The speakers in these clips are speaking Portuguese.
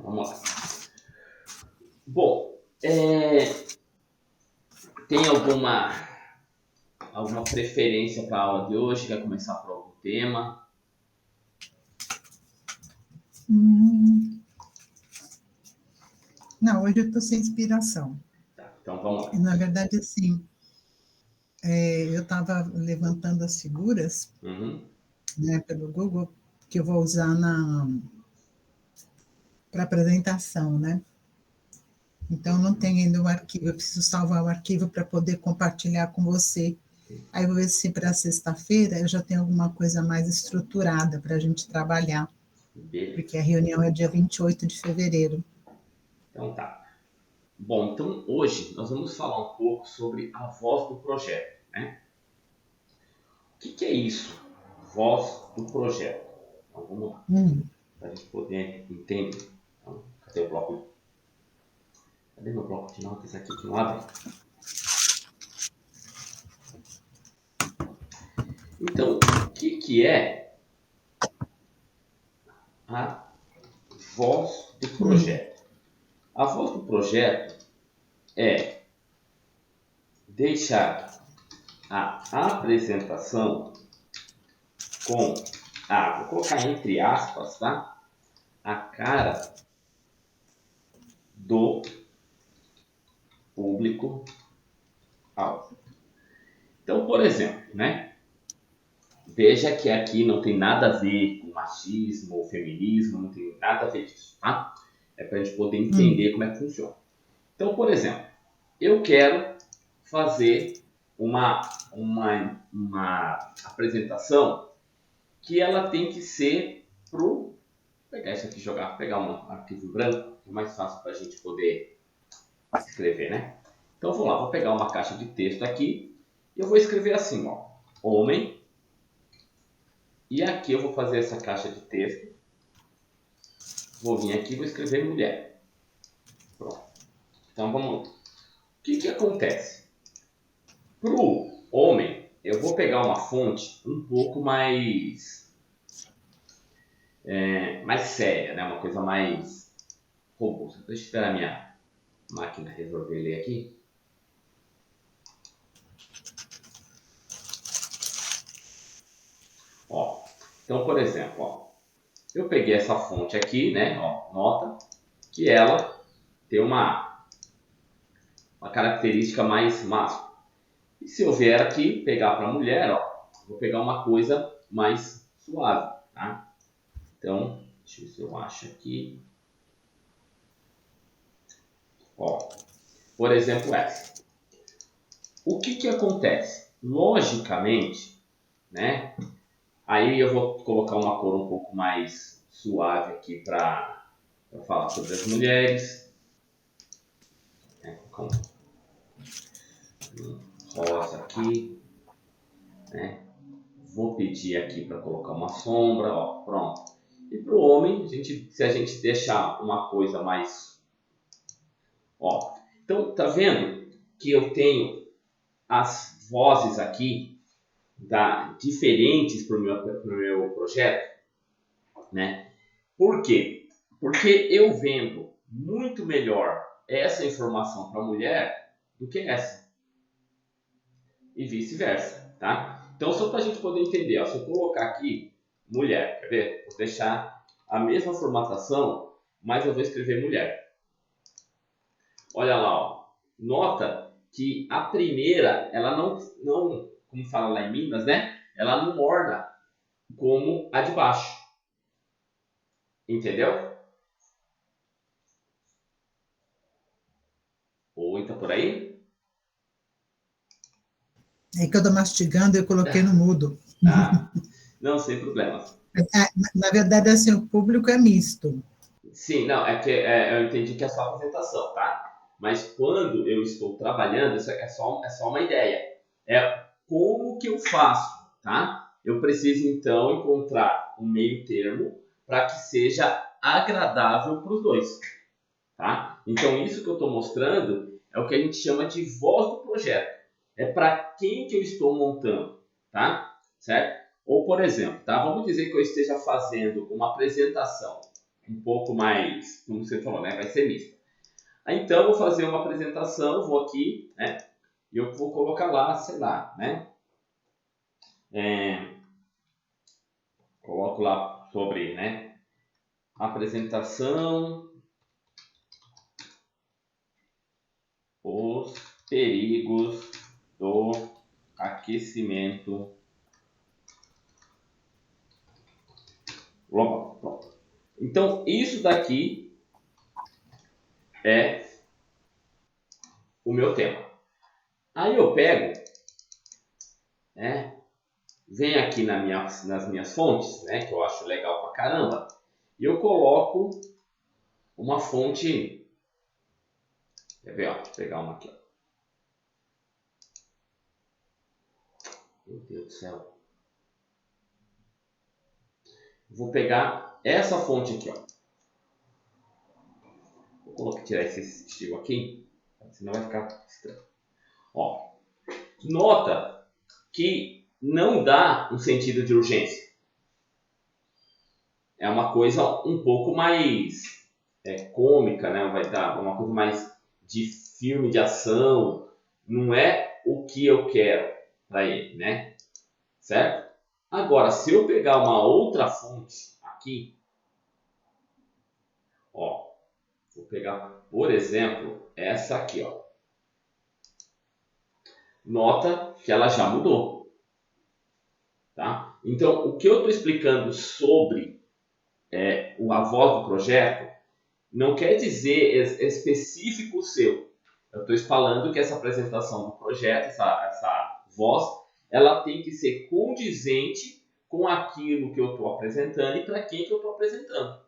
vamos lá. Bom, tem alguma preferência para a aula de hoje? Quer começar por algum tema? Não, hoje eu estou sem inspiração. Tá, então vamos lá. Na verdade, assim, eu estava levantando as figuras, né, pelo Google, que eu vou usar para apresentação, né? Então, não tem ainda o arquivo, eu preciso salvar o arquivo para poder compartilhar com você. Aí eu vou ver se para sexta-feira eu já tenho alguma coisa mais estruturada para a gente trabalhar. Beleza. Porque a reunião é dia 28 de fevereiro. Então tá. Bom, então hoje nós vamos falar um pouco sobre a voz do projeto, né? O que é isso? Voz do projeto. Então vamos lá. Para a gente poder entender. Então, cadê o bloco? Cadê meu bloco de notas aqui que não abre? Então, o que é a voz do projeto? A voz do projeto é deixar a apresentação com, vou colocar entre aspas, tá? A cara do público-alvo. Então, por exemplo, né? Veja que aqui não tem nada a ver com machismo ou feminismo, não tem nada a ver disso, tá? É para a gente poder entender como é que funciona. Então, por exemplo, eu quero fazer uma apresentação que ela tem que ser vou pegar isso aqui e pegar um arquivo branco, que é mais fácil para a gente poder escrever, né? Então, vamos lá, vou pegar uma caixa de texto aqui e eu vou escrever assim, ó, homem. E aqui eu vou fazer essa caixa de texto. Vou vir aqui e vou escrever mulher. Pronto. Então vamos lá. O que acontece? Para o homem, eu vou pegar uma fonte um pouco mais séria, né? Uma coisa mais robusta. Deixa eu esperar a minha máquina resolver ler aqui. Ó, então, por exemplo, ó, eu peguei essa fonte aqui, né? Ó, nota que ela tem uma característica mais máscula. E se eu vier aqui pegar para mulher, ó, vou pegar uma coisa mais suave, tá? Então, deixa eu ver se eu acho aqui. Ó, por exemplo, essa. O que acontece? Logicamente, né? Aí eu vou colocar uma cor um pouco mais suave aqui para falar sobre as mulheres. Com rosa aqui, né? Vou pedir aqui para colocar uma sombra, ó, pronto. E para o homem, se a gente deixar uma coisa mais... Ó, então, tá vendo que eu tenho as vozes aqui diferentes para o meu projeto, né? Por quê? Porque eu vendo muito melhor essa informação para a mulher do que essa. E vice-versa, tá? Então, só para a gente poder entender, ó, se eu colocar aqui mulher, quer ver? Vou deixar a mesma formatação, mas eu vou escrever mulher. Olha lá, ó. Nota que a primeira, ela não, como fala lá em Minas, né? Ela não orna como a de baixo. Entendeu? Oi, tá por aí? É que eu estou mastigando e eu coloquei no mudo. Não, sem problemas. Na verdade, assim, o público é misto. Sim, não, é que eu entendi que é só apresentação, tá? Mas quando eu estou trabalhando, isso é só uma ideia. É como que eu faço, tá? Eu preciso, então, encontrar um meio termo para que seja agradável para os dois, tá? Então, isso que eu estou mostrando é o que a gente chama de voz do projeto. É para quem que eu estou montando, tá? Certo? Ou, por exemplo, tá? Vamos dizer que eu esteja fazendo uma apresentação um pouco mais, como você falou, né? Vai ser mista. Então, eu vou fazer uma apresentação, vou aqui, né? E eu vou colocar lá, sei lá, né? Coloco lá sobre, né? Apresentação, os perigos do aquecimento global. Pronto. Então, isso daqui é o meu tema. Aí eu pego, né? Venho aqui nas minhas fontes, né? Que eu acho legal pra caramba. E eu coloco uma fonte. Quer ver? Ó, deixa eu pegar uma aqui. Ó. Meu Deus do céu. Vou pegar essa fonte aqui, ó. Vou tirar esse estilo aqui, senão vai ficar estranho. Ó, nota que não dá um sentido de urgência. É uma coisa um pouco mais cômica, né? Vai dar uma coisa mais de filme de ação. Não é o que eu quero para ele, né? Certo? Agora, se eu pegar uma outra fonte aqui, ó, vou pegar, por exemplo, essa aqui, ó. Nota que ela já mudou, tá? Então, o que eu estou explicando sobre a voz do projeto não quer dizer específico seu. Eu estou falando que essa apresentação do projeto, essa voz, ela tem que ser condizente com aquilo que eu estou apresentando e para quem que eu estou apresentando,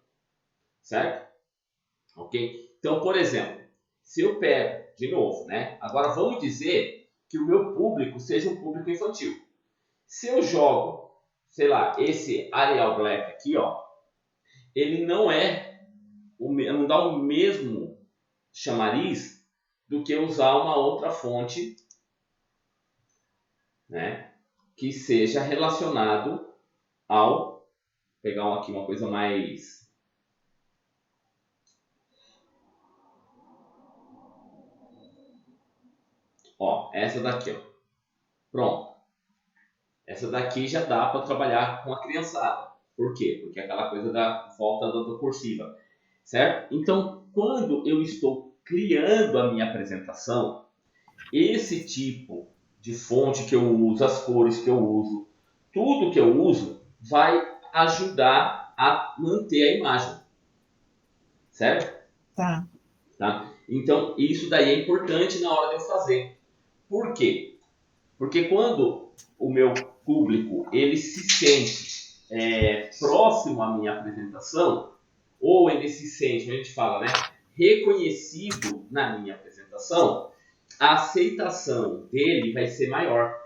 certo? Ok? Então, por exemplo, se eu pego, de novo, né? Agora vamos dizer que o meu público seja um público infantil. Se eu jogo, sei lá, esse Arial Black aqui, ó, ele não dá o mesmo chamariz do que usar uma outra fonte, né, que seja relacionado ao pegar aqui uma coisa mais essa daqui, ó. Pronto. Essa daqui já dá para trabalhar com a criançada. Por quê? Porque é aquela coisa da volta da cursiva, certo? Então, quando eu estou criando a minha apresentação, esse tipo de fonte que eu uso, as cores que eu uso, tudo que eu uso vai ajudar a manter a imagem, certo? Tá. Tá? Então, isso daí é importante na hora de eu fazer. Por quê? Porque quando o meu público ele se sente próximo à minha apresentação, ou ele se sente, a gente fala, né, reconhecido na minha apresentação, a aceitação dele vai ser maior,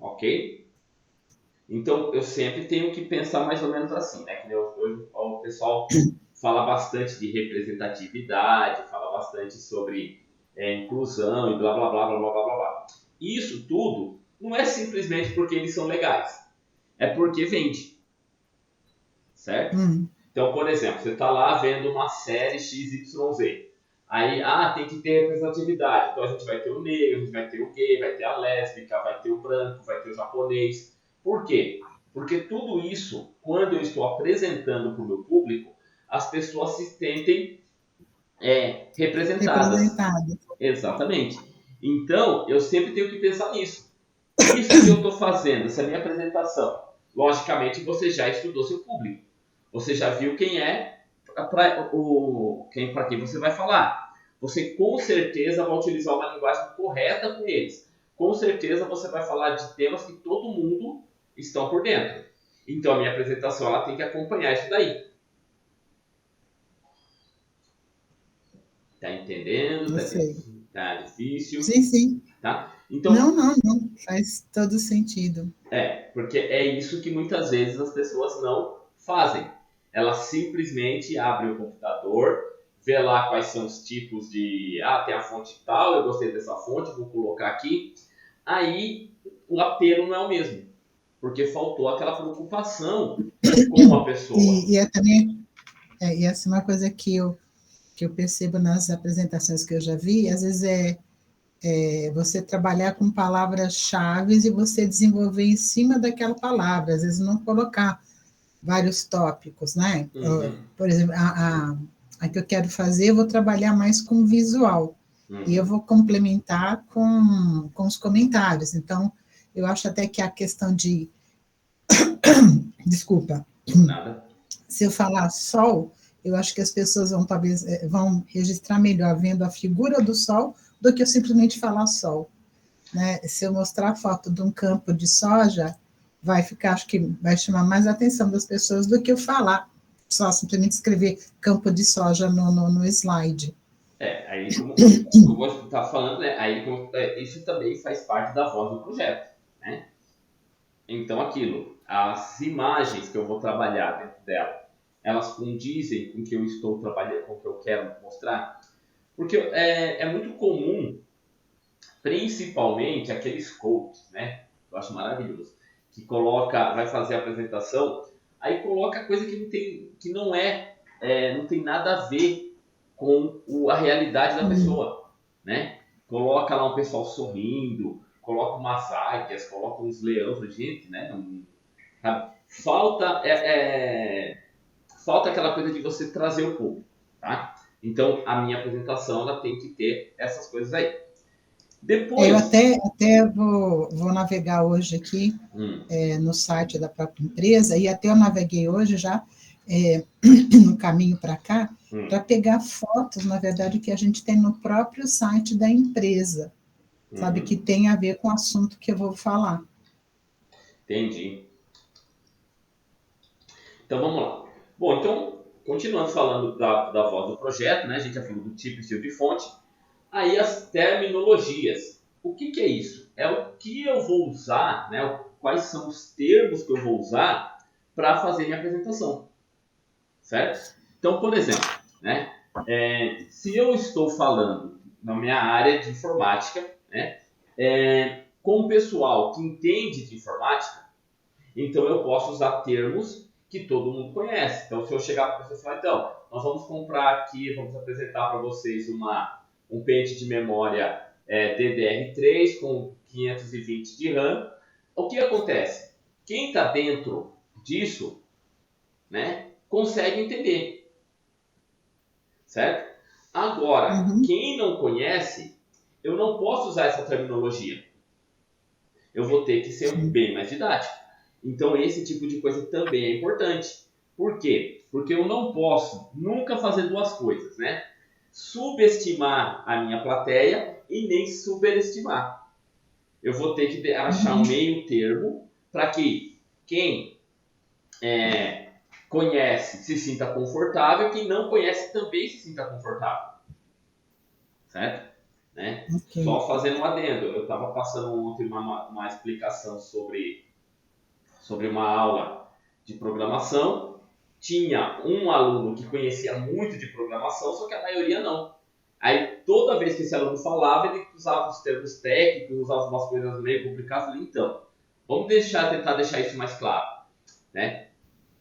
ok? Então, eu sempre tenho que pensar mais ou menos assim, né? Que hoje o pessoal fala bastante de representatividade, fala bastante sobre inclusão e blá, blá, blá, blá, blá, blá, blá. Isso tudo não é simplesmente porque eles são legais, é porque vende, certo? Então, por exemplo, você está lá vendo uma série XYZ. Aí, tem que ter representatividade. Então, a gente vai ter o negro, a gente vai ter o gay, vai ter a lésbica, vai ter o branco, vai ter o japonês. Por quê? Porque tudo isso, quando eu estou apresentando para o meu público, as pessoas se sentem representadas. Exatamente. Então, eu sempre tenho que pensar nisso. Isso que eu estou fazendo, essa minha apresentação, logicamente você já estudou seu público. Você já viu quem é para quem você vai falar. Você com certeza vai utilizar uma linguagem correta com eles. Com certeza você vai falar de temas que todo mundo está por dentro. Então a minha apresentação ela tem que acompanhar isso daí. Tá entendendo? Tá difícil? Sim, sim. Tá? Então, não. Faz todo sentido. Porque é isso que muitas vezes as pessoas não fazem. Elas simplesmente abrem o computador, vê lá quais são os tipos de... tem a fonte tal, eu gostei dessa fonte, vou colocar aqui. Aí o apelo não é o mesmo, porque faltou aquela preocupação com a pessoa. E E essa é uma coisa que eu percebo nas apresentações que eu já vi, às vezes você trabalhar com palavras-chave e você desenvolver em cima daquela palavra, às vezes não colocar vários tópicos, né? Uhum, Por exemplo, a que eu quero fazer, eu vou trabalhar mais com visual, e eu uhum. vou complementar com os comentários. Então, eu acho até que a questão de, desculpa, Nada. se eu falar sol, eu acho que as pessoas vão talvez vão registrar melhor vendo a figura do sol do que eu simplesmente falar sol, né? Se eu mostrar a foto de um campo de soja, vai ficar, acho que vai chamar mais a atenção das pessoas do que eu falar, só simplesmente escrever campo de soja no slide. Aí como você está falando, né? Aí isso também faz parte da voz do projeto, né? Então aquilo, as imagens que eu vou trabalhar dentro dela, elas condizem com o que eu estou trabalhando, com o que eu quero mostrar, porque é muito comum, principalmente aqueles coaches, né? Eu acho maravilhoso, que vai fazer a apresentação, aí coloca coisa que não tem, não tem nada a ver com a realidade da pessoa, né? Coloca lá um pessoal sorrindo, coloca umas águias, coloca uns leões, gente, né? Sabe? Falta aquela coisa de você trazer o público, tá? Então a minha apresentação ela tem que ter essas coisas aí. Eu Depois, até vou navegar hoje aqui no site da própria empresa, e até eu naveguei hoje já no caminho para cá, para pegar fotos, na verdade, que a gente tem no próprio site da empresa, sabe, que tem a ver com o assunto que eu vou falar. entendi. Então vamos lá. Bom, então, continuando falando da voz do projeto, né? A gente já falou do tipo e estilo de fonte. Aí as terminologias. O que é isso? É o que eu vou usar, né? Quais são os termos que eu vou usar para fazer minha apresentação, certo? Então, por exemplo, né? Se eu estou falando na minha área de informática, né? Com o pessoal que entende de informática, então eu posso usar termos que todo mundo conhece. Então, se eu chegar para a pessoa e falar, então, nós vamos comprar aqui, vamos apresentar para vocês um pente de memória DDR3 com 520 de RAM, o que acontece? Quem está dentro disso, né, consegue entender, certo? Agora, Uhum, quem não conhece, eu não posso usar essa terminologia. Eu vou ter que ser sim. bem mais didático. Então, esse tipo de coisa também é importante. Por quê? Porque eu não posso nunca fazer duas coisas, né? Subestimar a minha plateia e nem superestimar. Eu vou ter que achar um Uhum, meio termo para que quem conhece se sinta confortável e quem não conhece também se sinta confortável, certo? Né? ok. Só fazendo um adendo, eu estava passando ontem uma explicação sobre uma aula de programação. Tinha um aluno que conhecia muito de programação, só que a maioria não. Aí toda vez que esse aluno falava, ele usava os termos técnicos, usava umas coisas meio complicadas. Eu falei, então, vamos tentar deixar isso mais claro, né?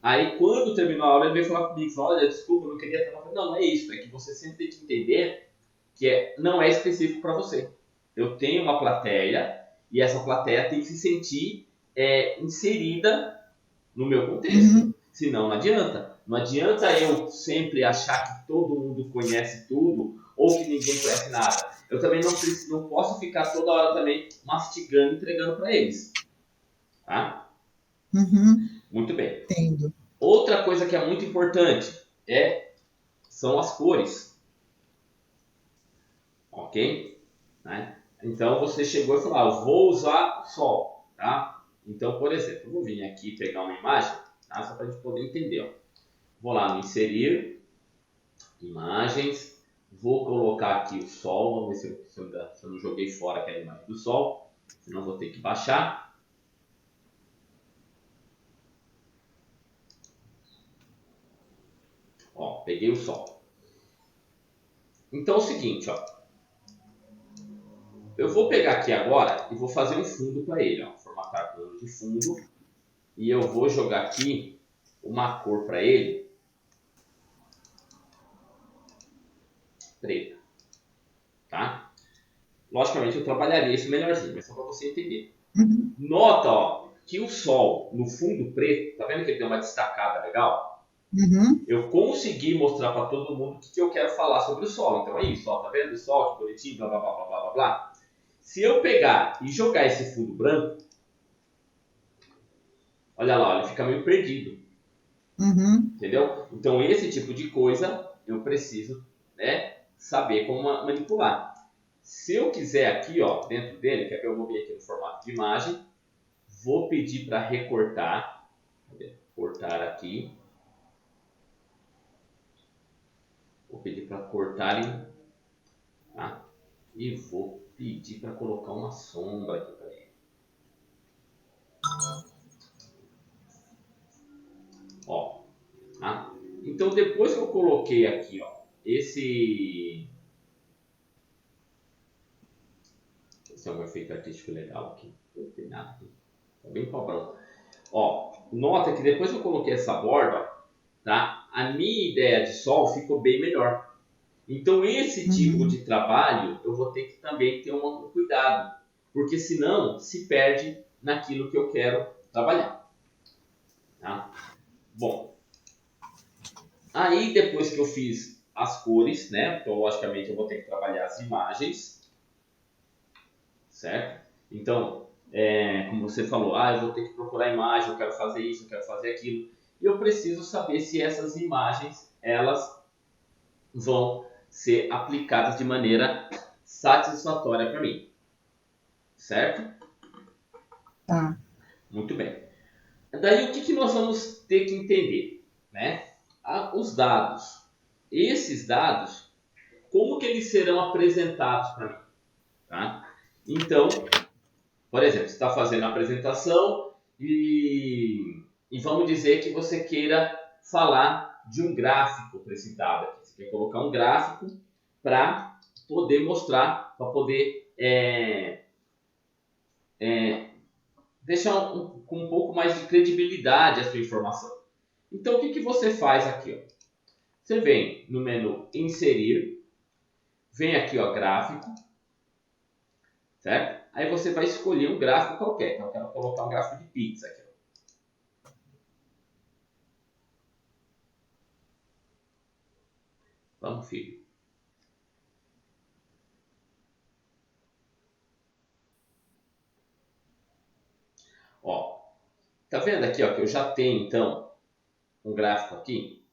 Aí quando terminou a aula, ele veio falar comigo, falou, olha, desculpa, eu não queria ter... Não, não é isso, é que você sempre tem que entender que não é específico para você. Eu tenho uma plateia e essa plateia tem que se sentir inserida no meu contexto. Uhum, Senão não adianta. Não adianta eu sempre achar que todo mundo conhece tudo ou que ninguém conhece nada. Eu também não posso ficar toda hora também mastigando e entregando para eles. Tá? uhum, Muito bem. entendo. Outra coisa que é muito importante são as cores. Ok? Né? Então você chegou e falou, eu vou usar o sol. Tá? Então, por exemplo, eu vou vir aqui pegar uma imagem, tá? Só para a gente poder entender. Ó. Vou lá no inserir, imagens, vou colocar aqui o sol, vamos ver se eu não joguei fora aquela imagem do sol, senão vou ter que baixar. Ó, peguei o sol. Então é o seguinte, ó, eu vou pegar aqui agora e vou fazer um fundo para ele, ó, formatar plano de fundo, e eu vou jogar aqui uma cor para ele, preta, tá? Logicamente eu trabalharia isso melhorzinho, mas só para você entender. Uhum. Nota, ó, que o sol no fundo preto, tá vendo que ele deu uma destacada legal? Uhum. Eu consegui mostrar para todo mundo o que eu quero falar sobre o sol. Então é isso, ó, tá vendo o sol, que bonitinho, blá blá blá blá blá blá. Se eu pegar e jogar esse fundo branco, olha lá, ele fica meio perdido. Uhum. Entendeu? Então esse tipo de coisa eu preciso, né, saber como manipular. Se eu quiser aqui, ó, dentro dele, que eu vou vir aqui no formato de imagem, vou pedir para recortar, cortar aqui, vou pedir para cortar, tá? E vou pedir para colocar uma sombra aqui para ele. Ó, tá? Então depois que eu coloquei aqui, ó, esse é um efeito artístico legal aqui, não tem nada aqui, tá bem pobrão. Ó, nota que depois que eu coloquei essa borda, tá? A minha ideia de sol ficou bem melhor. Então esse tipo Uhum. de trabalho eu vou ter que também ter um cuidado, porque senão se perde naquilo que eu quero trabalhar, tá? Bom, aí depois que eu fiz as cores, né? Então logicamente eu vou ter que trabalhar as imagens, certo? Então, como você falou, eu vou ter que procurar imagem, eu quero fazer isso, eu quero fazer aquilo. E eu preciso saber se essas imagens, elas vão ser aplicadas de maneira satisfatória para mim, certo? Tá. Muito bem. Daí o que nós vamos ter que entender, né? Os dados. Esses dados, como que eles serão apresentados para mim, tá? Então, por exemplo, você está fazendo a apresentação e vamos dizer que você queira falar de um gráfico para esse dado aqui. Você quer colocar um gráfico para poder mostrar, para poder deixar com um pouco mais de credibilidade a sua informação. Então, o que você faz aqui? Ó? Você vem no menu Inserir, vem aqui, ó, Gráfico, certo? Aí você vai escolher um gráfico qualquer. Então, eu quero colocar um gráfico de pizza aqui. Ó. Vamos, filho. Ó, tá vendo aqui, ó, que eu já tenho, então, um gráfico aqui?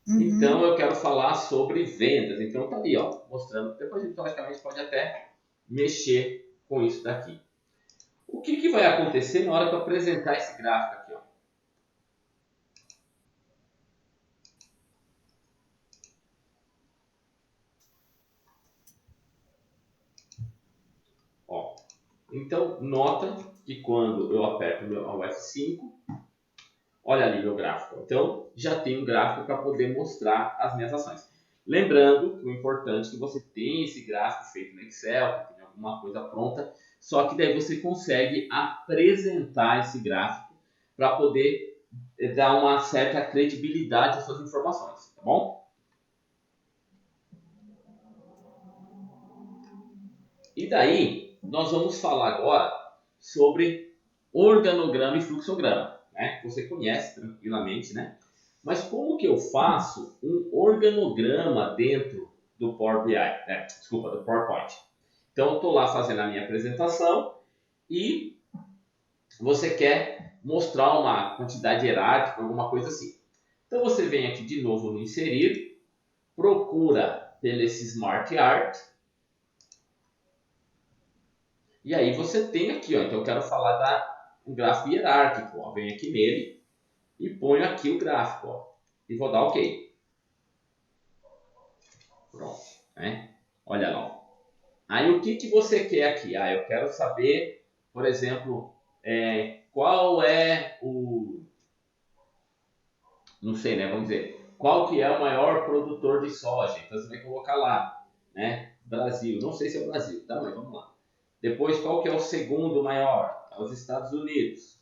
Então, Uhum. eu quero falar sobre vendas. Então, tá ali, ó, mostrando. Depois, a gente, logicamente, pode até mexer com isso daqui. O que vai acontecer na hora que eu apresentar esse gráfico aqui? Ó? Ó, então, nota que quando eu aperto o F5, olha ali meu gráfico. Então, já tem um gráfico para poder mostrar as minhas ações. Lembrando que o importante é que você tenha esse gráfico feito no Excel, que tenha alguma coisa pronta, só que daí você consegue apresentar esse gráfico para poder dar uma certa credibilidade às suas informações, tá bom? E daí, nós vamos falar agora sobre organograma e fluxograma, né? Você conhece tranquilamente, né? Mas como que eu faço um organograma dentro do Power BI, né? Desculpa, do PowerPoint. Então, eu estou lá fazendo a minha apresentação e você quer mostrar uma quantidade hierárquica, alguma coisa assim. Então, você vem aqui de novo no Inserir, procura pelo esse Smart Art, e aí você tem aqui, ó, então eu quero falar um gráfico hierárquico, ó, venho aqui nele e ponho aqui o gráfico, ó, e vou dar OK. Pronto, né? Olha lá. Aí o que você quer aqui? Eu quero saber, por exemplo, qual é o, não sei, né? Vamos dizer, qual que é o maior produtor de soja? Então você vai colocar lá, né? Brasil, não sei se é o Brasil, tá? Mas vamos lá. Depois, qual que é o segundo maior? É os Estados Unidos.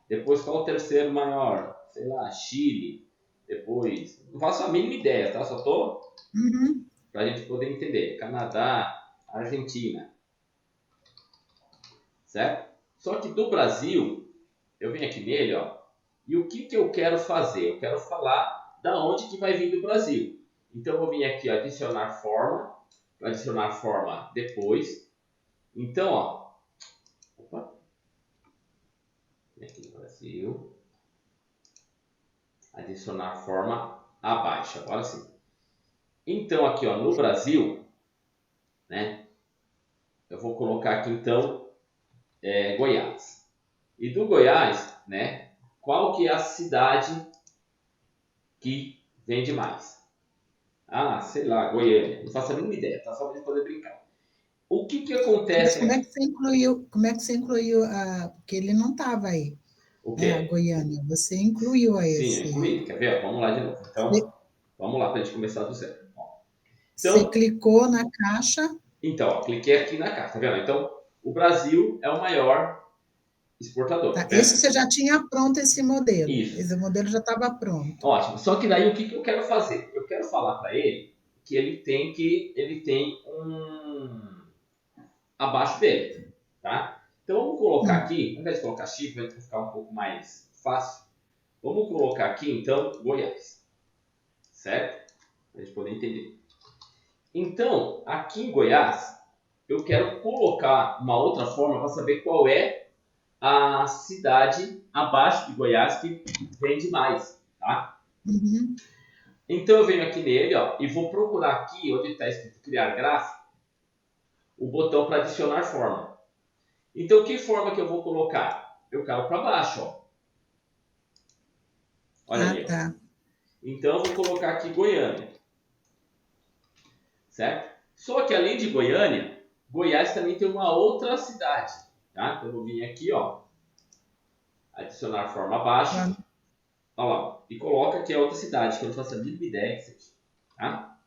Depois, qual o terceiro maior? Sei lá, Chile. Depois, não faço a mínima ideia, tá? Só tô Uhum. para a gente poder entender. Canadá, Argentina, certo? Só que do Brasil, eu venho aqui nele, ó, e o que eu quero fazer? Eu quero falar da onde que vai vir do Brasil. Então, eu vou vir aqui, ó, adicionar forma depois. Então, ó, opa, vem aqui no Brasil, adicionar forma abaixo, agora sim. Então, aqui, ó, no Brasil, né, eu vou colocar aqui, então, Goiás. E do Goiás, né, qual que é a cidade que vende mais? Ah, sei lá, Goiânia. Não faço a mínima ideia, tá? Só para gente poder brincar. O que Mas acontece aqui? como é que você incluiu porque ele não estava aí, O né, a quê? Goiânia, você incluiu a Sim, esse, incluí. Quer ver? Vamos lá de novo. Então, você, vamos lá para a gente começar do zero. você Então, clicou na caixa, ó, cliquei aqui na carta, tá vendo? Então, o Brasil é o maior exportador, tá tá? Esse vendo? você já tinha pronto Isso. esse modelo já estava pronto. Ótimo. Só que daí o que eu quero fazer? Eu quero falar para ele que ele tem um abaixo dele, tá? Então vamos colocar Hum, aqui, ao invés de colocar Chifre, vai ficar um pouco mais fácil. Vamos colocar aqui então Goiás, certo? Para a gente poder entender. Então, aqui em Goiás, eu quero colocar uma outra forma para saber qual é a cidade abaixo de Goiás que vende mais, tá? uhum, Então eu venho aqui nele, ó, e vou procurar aqui onde está escrito criar gráfico, o botão para adicionar forma. Então que forma que eu vou colocar? Eu quero para baixo, ó. Olha ah, ali, ó. tá, Então eu vou colocar aqui Goiânia, certo? Só que além de Goiânia, Goiás também tem uma outra cidade, tá? Então eu vou vir aqui, ó, adicionar forma abaixo, tá, olha lá, e coloca aqui a outra cidade, que eu não faço a mínima ideia que seja, tá?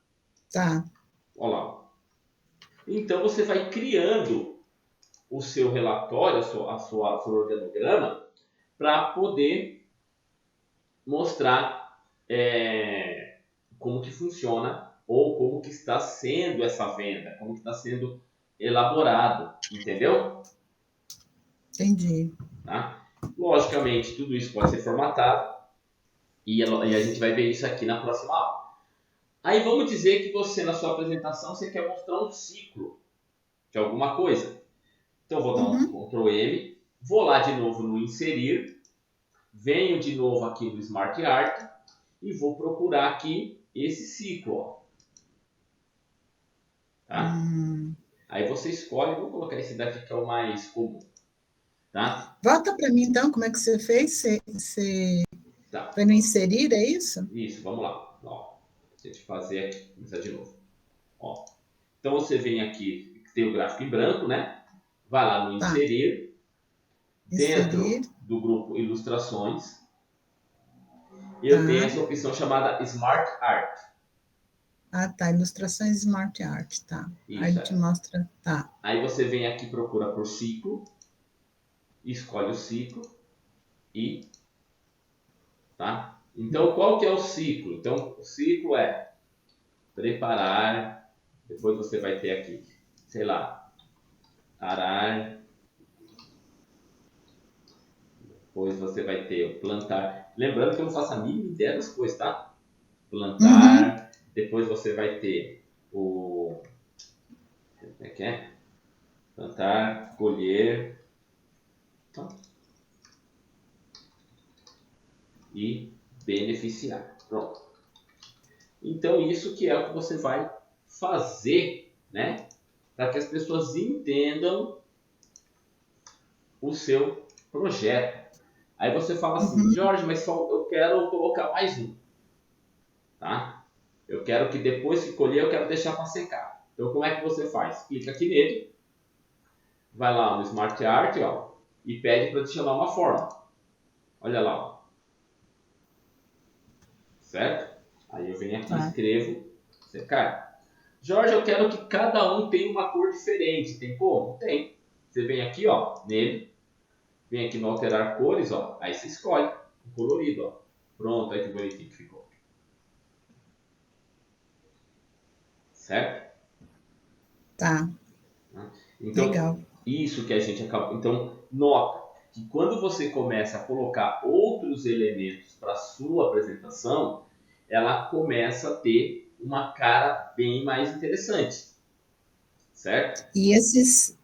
tá, Olha lá. Então você vai criando o seu relatório, seu organograma, para poder mostrar como que funciona ou como que está sendo essa venda, como que está sendo elaborado, entendeu? entendi. Tá? Logicamente, tudo isso pode ser formatado e a gente vai ver isso aqui na próxima aula. Aí vamos dizer que você, na sua apresentação, você quer mostrar um ciclo de alguma coisa. Então, eu vou dar um Uhum, Ctrl M, vou lá de novo no Inserir, venho de novo aqui no Smart Art e vou procurar aqui esse ciclo, ó, tá? hum. Aí você escolhe, vou colocar esse daqui que é o mais comum, tá? Volta para mim, então, como é que você fez? Você Tá, foi no inserir, é isso? isso, vamos lá. Ó, a gente fazer aqui, começar de novo. Ó. Então você vem aqui, tem o gráfico em branco, né? Vai lá no Tá, Inserir, inserir, dentro do grupo Ilustrações, eu tenho tá. essa opção chamada Smart Art. Ah, tá, ilustrações Smart Art, tá. Aí Isso, te é. mostra, tá. Aí você vem aqui, procura por ciclo, escolhe o ciclo e, tá? Então, qual que é o ciclo? Então, o ciclo é preparar, depois você vai ter aqui, sei lá, arar, depois você vai ter o plantar. Lembrando que eu não faço a mínima ideia das coisas, tá? Uhum, Plantar, depois você vai ter o... Como é que é? Plantar, colher tá? E beneficiar. Pronto. Então, isso que é o que você vai fazer, né? Para que as pessoas entendam o seu projeto. Aí você fala assim, uhum, Jorge, mas só eu quero colocar mais um, tá? Eu quero que depois que colher, eu quero deixar para secar. Então, como é que você faz? Clica aqui nele, vai lá no Smart Art, ó, e pede para adicionar uma forma. Olha lá, ó, certo? Aí eu venho aqui, tá. escrevo, secar. Jorge, eu quero que cada um tenha uma cor diferente. Tem como? Tem. Você vem aqui, ó, nele, vem aqui no alterar cores, ó, aí você escolhe o colorido, ó. Pronto, aí que bonitinho que ficou. certo? Tá, Então, legal. isso que a gente acaba. Então, nota que quando você começa a colocar outros elementos para sua apresentação, ela começa a ter uma cara bem mais interessante, certo? E esses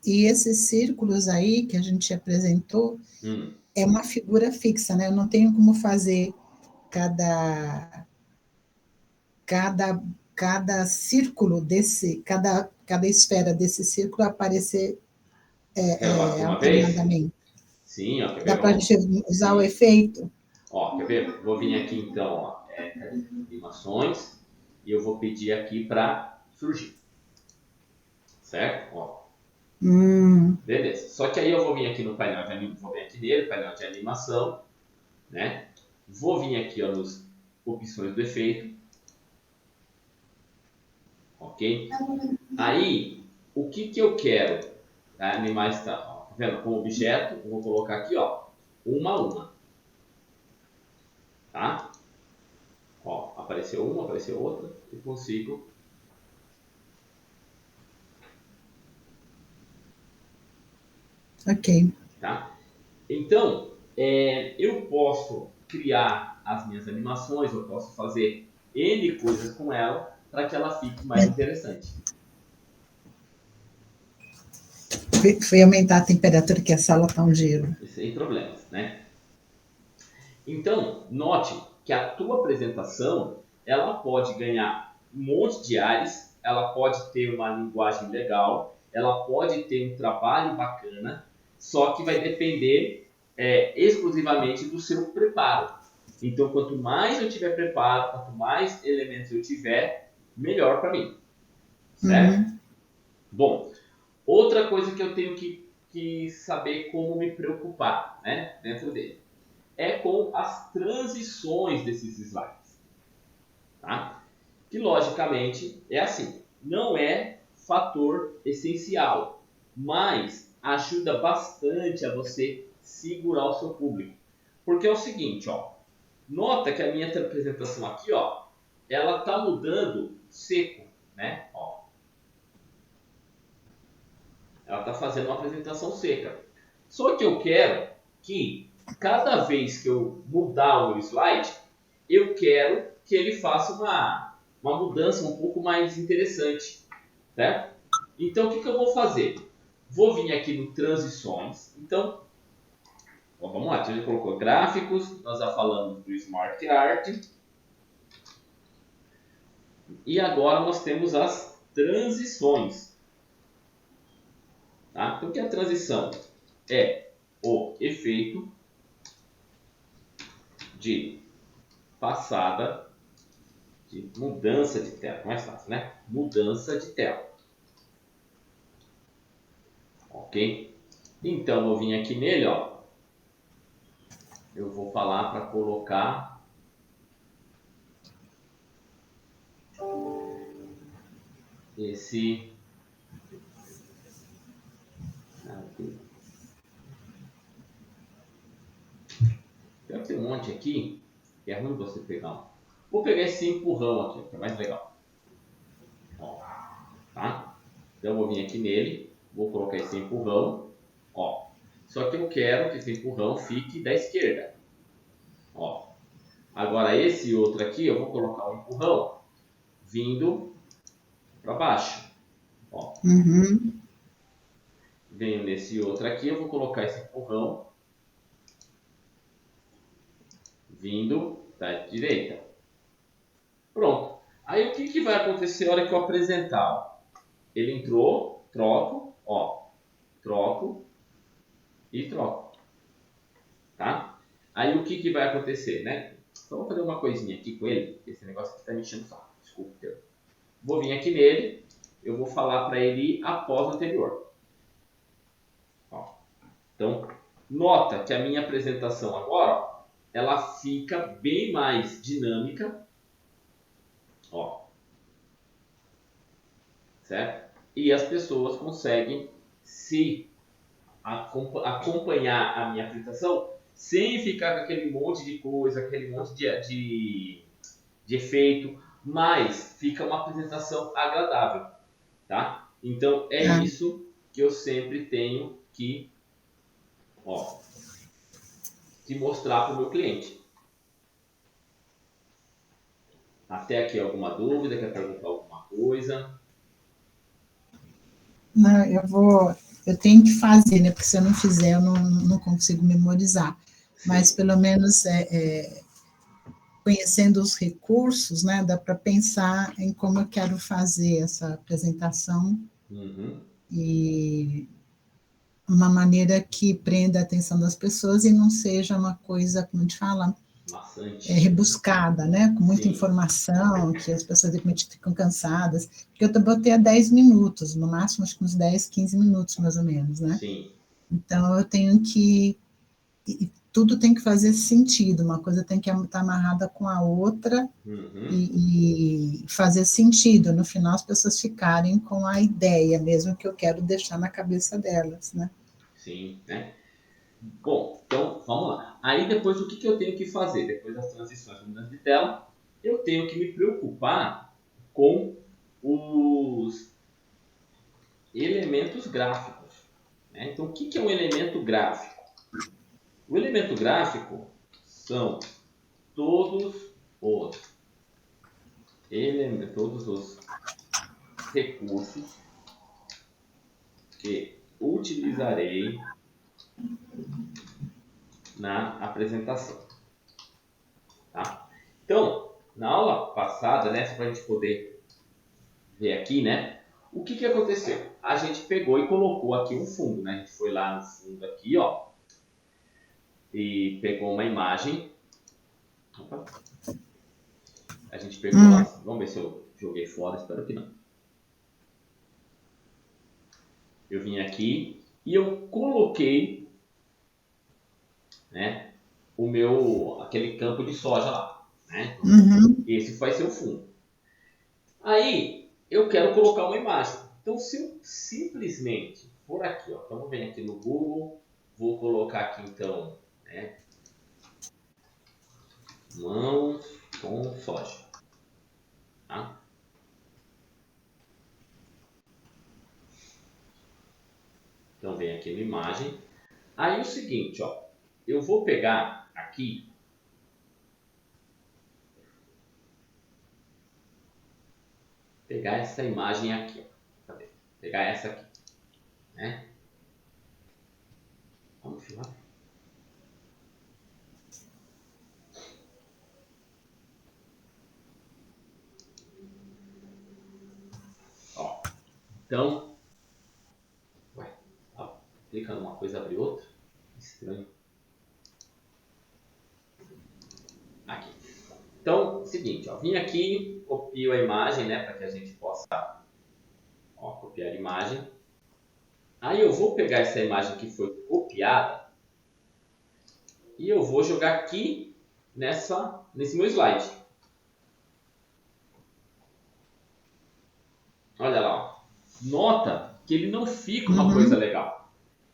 círculos aí que a gente apresentou Hum, é uma figura fixa, né? Eu não tenho como fazer cada, cada, cada círculo desse, cada esfera desse círculo aparecer quer falar de uma vez? alternadamente. Sim, ó, quer Dá ver? para a Vamos. gente usar o Sim. efeito? Ó, quer ver? Vou vir aqui então, ó, cadê? Animações, e eu vou pedir aqui para surgir, certo? Ó, Hum, beleza. Só que aí eu vou vir aqui no painel de animação, vou vir aqui nele, painel de animação, né? Vou vir aqui ó, nas opções do efeito, ok? Aí, o que que eu quero? Tá? Animais, tá vendo? Com objeto, eu vou colocar aqui, ó, uma a uma, tá? Ó, apareceu uma, apareceu outra, e consigo, ok. tá? Então, eu posso criar as minhas animações, eu posso fazer N coisas com ela para que ela fique mais interessante. Fui aumentar a temperatura que a sala está um gelo. Sem problemas, né? Então, note que a tua apresentação, ela pode ganhar um monte de ares, ela pode ter uma linguagem legal, ela pode ter um trabalho bacana, só que vai depender exclusivamente do seu preparo. Então, quanto mais eu tiver preparo, quanto mais elementos eu tiver, melhor para mim, certo? Uhum. Bom, outra coisa que eu tenho que saber como me preocupar, né, dentro dele é com as transições desses slides, tá? Que logicamente é assim, não é fator essencial, mas ajuda bastante a você segurar o seu público. Porque é o seguinte, ó, nota que a minha apresentação aqui, ó, ela tá mudando seco, né? Ó, ela tá fazendo uma apresentação seca. Só que eu quero que cada vez que eu mudar o meu slide, eu quero que ele faça uma mudança um pouco mais interessante, certo? Então, o que eu vou fazer? Vou vir aqui no Transições. Então, ó, vamos lá. A gente colocou gráficos, nós já falamos do Smart Art. E agora nós temos as transições. Tá? Então, o que é a transição? É o efeito de passada, de mudança de tela. Mais fácil, né? Mudança de tela. Ok? Então, vou vir aqui nele, ó. Eu vou falar para colocar esse aqui. Tem um monte aqui que é ruim você pegar. Vou pegar esse empurrão aqui, que é mais legal. Ó, tá? Então, eu vou vir aqui nele, vou colocar esse empurrão. Ó, só que eu quero que esse empurrão fique da esquerda. Ó, agora esse outro aqui, eu vou colocar o empurrão vindo para baixo. Ó, Uhum. venho nesse outro aqui, eu vou colocar esse empurrão vindo da direita. Pronto. Aí o que vai acontecer na hora que eu apresentar? Ó? Ele entrou, troco, ó, troco e troco, tá? Aí o que vai acontecer, né? Então vou fazer uma coisinha aqui com ele, esse negócio aqui tá me enchendo o saco, desculpa. Vou vir aqui nele, eu vou falar para ele ir após o anterior. Ó. Então, nota que a minha apresentação agora, ó, ela fica bem mais dinâmica, ó, certo? E as pessoas conseguem se acompanhar a minha apresentação sem ficar com aquele monte de coisa, aquele monte de efeito. mas fica uma apresentação agradável, tá? Então é Tá. isso que eu sempre tenho que, que mostrar para o meu cliente. Até aqui alguma dúvida, quer perguntar alguma coisa? Não, eu tenho que fazer, né? Porque se eu não fizer, eu não consigo memorizar. Mas Sim. pelo menos conhecendo os recursos, né? Dá para pensar em como eu quero fazer essa apresentação Uhum. e uma maneira que prenda a atenção das pessoas e não seja uma coisa, como a gente fala, Maçante. rebuscada, né? Com muita Sim, informação, que as pessoas de repente ficam cansadas. Porque eu botei a 10 minutos, no máximo acho que uns 10, 15 minutos mais ou menos, né? sim. Então eu tenho que. Tudo tem que fazer sentido, uma coisa tem que estar amarrada com a outra Uhum. e fazer sentido. No final, as pessoas ficarem com a ideia mesmo que eu quero deixar na cabeça delas, né? Sim, né? Bom, então vamos lá. Aí depois o que eu tenho que fazer? Depois das transições mudança de tela, eu tenho que me preocupar com os elementos gráficos. Né? Então o que é um elemento gráfico? O elemento gráfico são todos os todos os recursos que utilizarei na apresentação. Tá? Então, na aula passada, né, para a gente poder ver aqui, né, o que aconteceu? A gente pegou e colocou aqui um fundo, né? A gente foi lá no fundo aqui, ó, e pegou uma imagem. Opa. A gente pegou lá, vamos ver se eu joguei fora, espero que não. Eu vim aqui e eu coloquei, né, aquele campo de soja lá, né? Então, Uhum, esse vai ser o fundo. Aí eu quero colocar uma imagem. Então, se eu simplesmente for aqui, ó, então vou vir aqui no Google, vou colocar aqui então, né, mãos com soja, tá? Então vem aqui na imagem. Aí o seguinte, ó, eu vou pegar aqui, pegar essa imagem aqui, ó, cadê? Pegar essa aqui, né? Vamos filmar. Ó, então, ué, ó, clica numa coisa abre outra, estranho. Aqui. Então, seguinte, ó, vim aqui, copio a imagem, né, para que a gente possa, ó, copiar a imagem. Aí eu vou pegar essa imagem que foi copiada e eu vou jogar aqui nesse meu slide. Olha lá, ó. Nota que ele não fica uma coisa uhum, legal.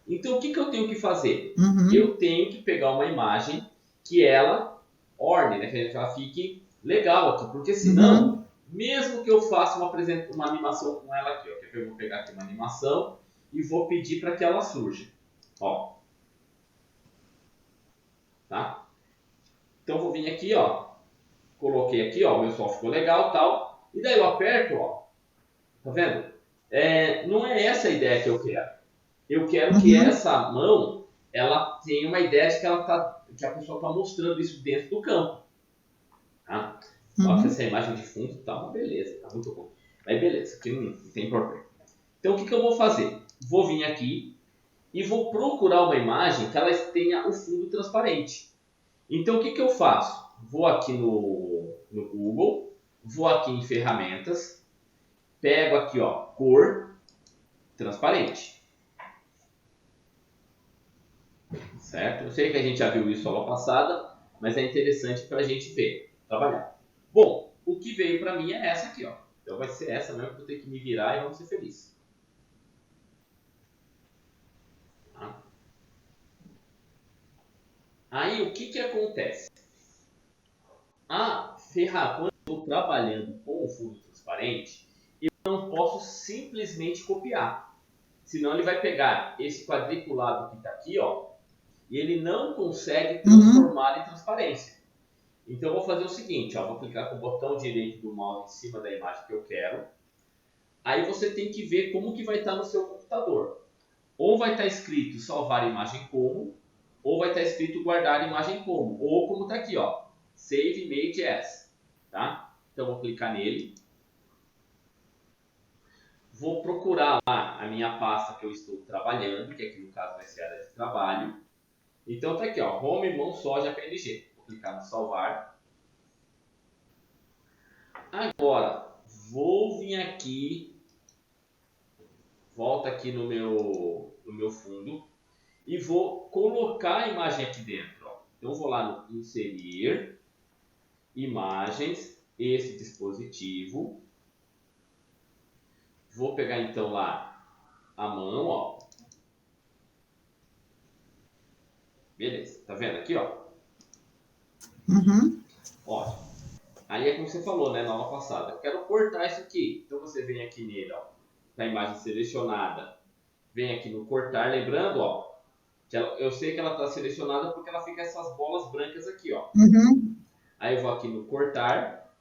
Então, o que eu tenho que fazer? uhum, Eu tenho que pegar uma imagem que ela orne, né, que ela fique legal aqui, porque uhum, senão, mesmo que eu faça uma animação com ela aqui, ó, eu vou pegar aqui uma animação e vou pedir para que ela surja. Ó, tá? Então, vou vir aqui, ó, coloquei aqui, ó, o meu som ficou legal, tal, e daí eu aperto, ó, tá vendo? Não é essa a ideia que eu quero. Eu quero que uhum, essa mão, ela tenha uma ideia de que que a pessoa está mostrando isso dentro do campo. Tá? Ó, que uhum, essa imagem de fundo tá uma beleza, tá muito bom. Mas beleza, aqui não tem problema. Então o que eu vou fazer? Vou vir aqui e vou procurar uma imagem que ela tenha o fundo transparente. Então o que eu faço? Vou aqui no Google, vou aqui em ferramentas, pego aqui, ó, cor transparente, certo? Eu sei que a gente já viu isso aula passada, mas é interessante para a gente ver, trabalhar. Bom, o que veio para mim é essa aqui, ó. Então vai ser essa mesmo que eu tenho que me virar e vamos ser felizes. Tá? Aí o que acontece? A ferramenta, estou trabalhando com o fundo transparente, eu não posso simplesmente copiar. Senão ele vai pegar esse quadriculado que está aqui, ó, e ele não consegue transformar em transparência. Então eu vou fazer o seguinte, ó, vou clicar com o botão direito do mouse em cima da imagem que eu quero. Aí você tem que ver como que vai estar no seu computador. Ou vai estar escrito salvar imagem como, ou vai estar escrito guardar imagem como, ou como está aqui, ó, save image as, tá? Então eu vou clicar nele. Vou procurar lá a minha pasta que eu estou trabalhando, que aqui no caso vai ser a área de trabalho. Então tá aqui, ó, home mão soja PNG. Vou clicar no salvar. Agora, vou vir aqui, volta aqui no meu fundo e vou colocar a imagem aqui dentro. Ó. Então vou lá no inserir, imagens, esse dispositivo. Vou pegar então lá a mão, ó. Beleza, tá vendo aqui, ó? Ótimo. Aí é como você falou, né, na aula passada. Eu quero cortar isso aqui. Então você vem aqui nele, ó, na imagem selecionada. Vem aqui no cortar, lembrando, ó, que eu sei que ela está selecionada porque ela fica essas bolas brancas aqui, ó. Aí eu vou aqui no cortar,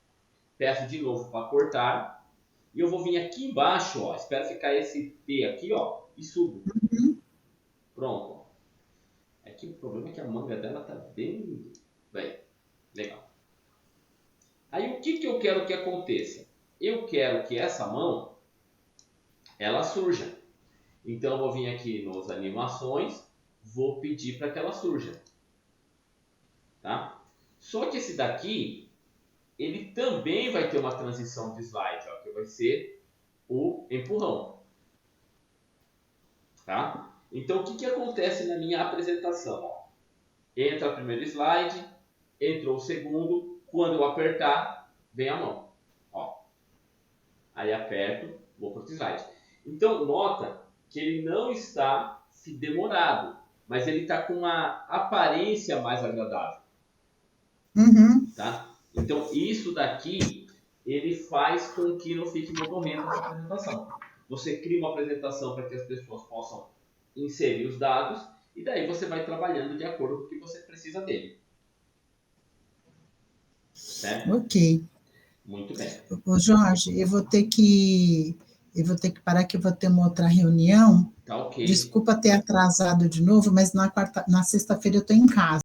peço de novo para cortar, e eu vou vir aqui embaixo, ó, espero ficar esse P aqui, ó, e subo. Pronto. Aqui o problema é que a manga dela tá bem legal. Aí o que eu quero que aconteça? Eu quero que essa mão, ela surja. Então eu vou vir aqui nos animações, vou pedir para que ela surja. Tá? Só que esse daqui, ele também vai ter uma transição de slide, ó, que vai ser o empurrão. Tá? Então o que acontece na minha apresentação? Ó? Entra o primeiro slide, entrou o segundo, quando eu apertar, vem a mão. Ó. Aí aperto, vou para o slide. Então nota que ele não está demorado, mas ele está com uma aparência mais agradável. Tá? Então isso daqui, ele faz com que não fique motorrento essa apresentação. Você cria uma apresentação para que as pessoas possam inserir os dados e daí você vai trabalhando de acordo com o que você precisa dele. Certo? Ok. Muito bem. Ô Jorge, eu vou ter que parar, que eu vou ter uma outra reunião. Tá ok. Desculpa ter atrasado de novo, mas na sexta-feira eu estou em casa.